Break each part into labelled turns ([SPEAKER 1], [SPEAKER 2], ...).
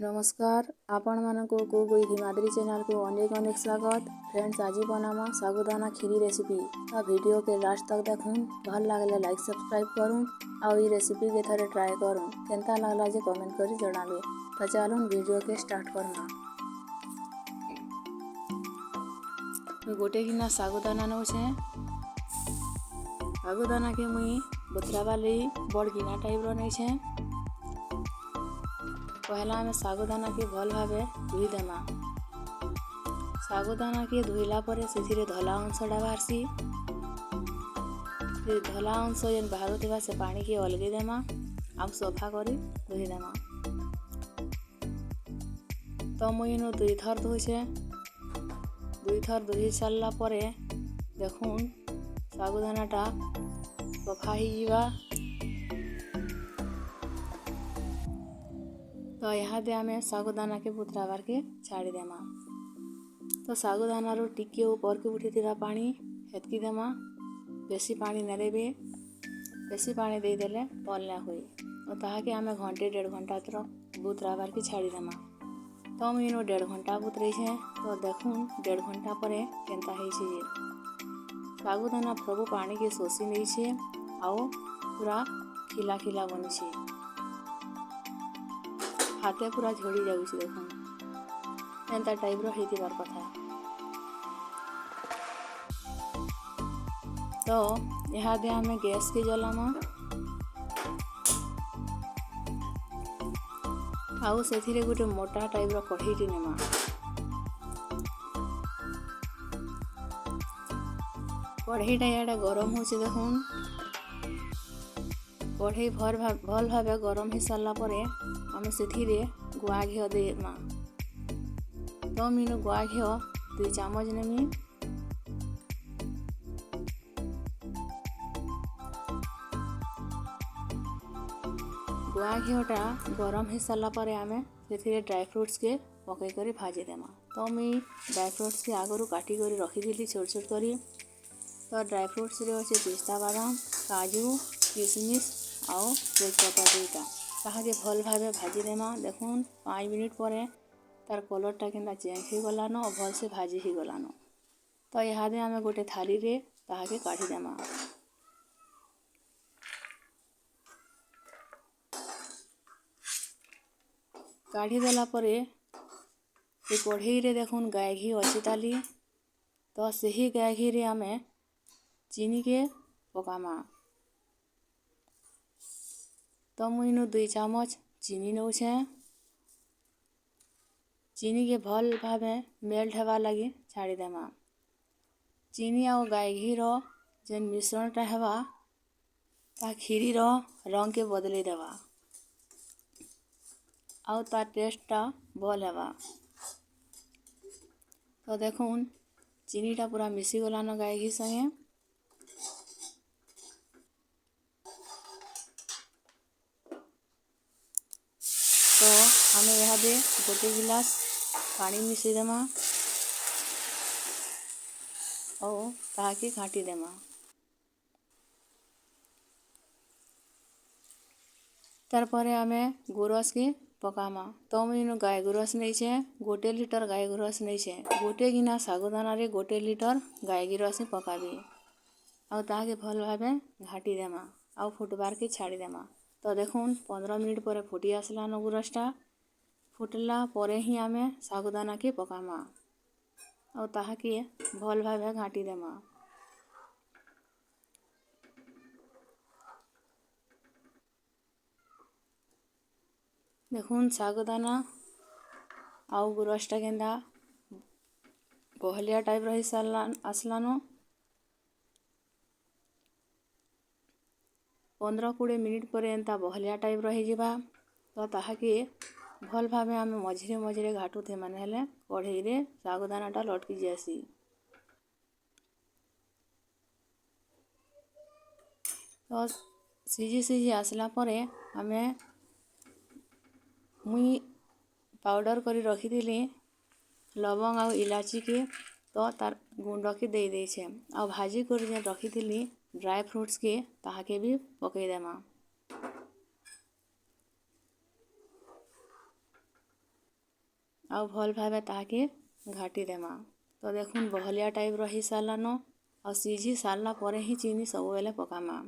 [SPEAKER 1] नमस्कार आपण मानक कुई हिमाद्री चैनल को अनेक अनेक स्वागत। फ्रेंड्स आज बनामा साबुदाना खीरी रेसिपी। वीडियो के लास्ट तक देखून, भल लगले लाइक सब्सक्राइब करूँ और ये रेसिपी के थोड़े ट्राई करूँ। केनता लगला जे कमेंट करी जणाबे। तो चलून वीडियो के स्टार्ट करना। गोटे गिना साबुदाना नौछे। साबुदाना के मुई बतरावा लई बड़ गिना टाइप रो नैछे। पहला आमे साबुदाना के भल भावे धुई देमा। साबुदाना के धुईला परे सेथिरे धला अंशटा बाहरसी। धला अंश जेन बाहरुथिबा से पानी के अलगे देमा आ सफा करी धुई देमा। तो मुई नो दुई थर धोइछे। दुई थर धुई सारला परे देखुन साबुदानाटा सफा ही जीवा। तो यहाँ दे आमे साबुदाना के बुतराबार के छाड़ी देमा। तो साबुदाना रो टिके ऊपर के उठीथिबा पानी हेतकी देमा। बेसी पानी न देबे। बेसी पानी दे देले भल ना होई। तो ताहाके आमे घंटे 1.5 घंटा तक बुतराबार के छाड़ी देमा। तो मुई नो 1.5 घंटा बुतरेछे। तो देखुन 1.5 घंटा परे केनता हेइछे जे साबुदाना प्रभु पानी के शोषी नैछे आओ पूरा खिला खिला बनिछे। हाथे पूरा झड़ी जाउछि देखुन। एंता टाइप रो हेतिबार कथा। तो यहाँ दे आमे गैस के जलामा। आउ सेथिरे गोटे मोटा टाइप रो कढ़ईटी नेमा। कढ़ईटा याडा गरम होछि देखुन। कढ़ई भल भावे गरम ही सारला परे आमे सेथिरे गुआ घिओ देमा। तो मीनु गुआ घिओ 2 चामच नेमी। गुआ घिओटा गरम ही सारला परे आमे सेथिरे ड्राई फ्रूट्स के पकई करी भाजी देमा। तो मुई ड्राई फ्रूट्स के आगरू काटी करी रखी छोट छोट करी। तो ड्राई फ्रूट्स रे अछि पिस्ता बादाम, काजू, किशमिश आउ तेजपत्ता दुईटा। ताहाके भल भावे भाजी देमा। देखुन 5 मिनिट परे तार कलरटा केनता चेंज ही गलानो और भल से भाजी ही गलानो। तो यहाँ दे आमे गोटे थाली रे ताहाके काढ़ी देमा। काढ़ी देला परे ए कढ़ई रे देखुन गाय घी अछि ताली। तो सही गाय घी रे आमे चीनी के पकामा। तो मुई नो 2 चामच चीनी नौछे। चीनी के भल भावे मेल्ट हेबा लगी छाड़ी देमा। चीनी और गाय घी रो जेन मिश्रणटा हेबा ता खीरी रो रंग के बदले देबा आउ तार टेस्टटा भल हेबा। तो देखुन चीनीटा पूरा मिसी गलानो गाय घी संगे। तो हमें यहाँ दे गोटे गिलास पानी मिसई देमा और ताहाके घाटी देमा। तार परे आमे गुरस के पकामा। तो मुई नो गाय गुरस नैछे। 1 लिटर गाय गुरस नैछे। गोटे गिना साबुदाना रे 1 लिटर गाय गुरस ही पकाबी और ताहाके भल भावे घाटी देमा और फुटबार के छाड़ी देमा। तो देखुन 15 मिनिट परे फुटी आसलानो गुरसटा। फुटला परे ही आमे साबुदाना के पकामा और ताहाके भल भावे घाटी देमा। देखुन साबुदाना आउ गुरसटा केनता बहलिया टाइप रही आसलानो। 15-20 मिनिट परे एंता बहलिया टाइप रही जिबा। तो ताहाके भल भावे आमे मझिरे मझिरे घाटुथे माने हेले कढ़ई रे साबुदानाटा लटकी जासी। तो सिझी आसला परे आमे मुई पाउडर करी रखीथिली लवंग और इलाची के तो तार गुंड के दे देछे और भाजी करी जे रखीथिली ड्राई फ्रूट्स के ताहाके भी पकई देमा। ଆଉ ଭଲ୍ ଭାବେ ତାହାକେ ଘାଟି ଦେମା। ତ ଦେଖୁନ୍ ବହଲିଆ ଟାଇପ୍ର ହେଇ ସାରିଲାନ। ଆଉ ସିଝି ସାରିଲା ପରେ ହିଁ ଚିନି ସବୁବେଲେ ପକାମା।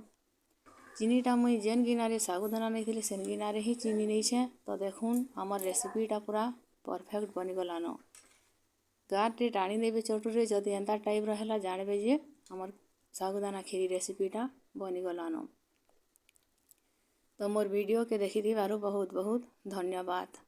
[SPEAKER 1] ଚିନିଟା ମୁଇଁ ଯେନ୍ ଗିନାରେ ଶାଗୁଦାନା ନେଇଥିଲି ସେନ୍ ଗିନାରେ ହିଁ ଚିନି ନେଇଛେଁ। ତ ଦେଖୁନ୍ ଆମର୍ ରେସିପିଟା ପୁରା ପରଫେକ୍ଟ ବନିଗଲାନ। ଗାଁରେ ଟାଣିଦେବେ ଚଟୁରେ ଯଦି ଏନ୍ତା ଟାଇପ୍ର ହେଲା ଜାଣିବେ ଯେ ଆମର୍ ଶାଗୁଦାନା କ୍ଷୀରି ରେସିପିଟା ବନିଗଲାନ। ତ ମୋର୍ ଭିଡ଼ିଓକେ ଦେଖିଥିବାରୁ ବହୁତ ବହୁତ ଧନ୍ୟବାଦ।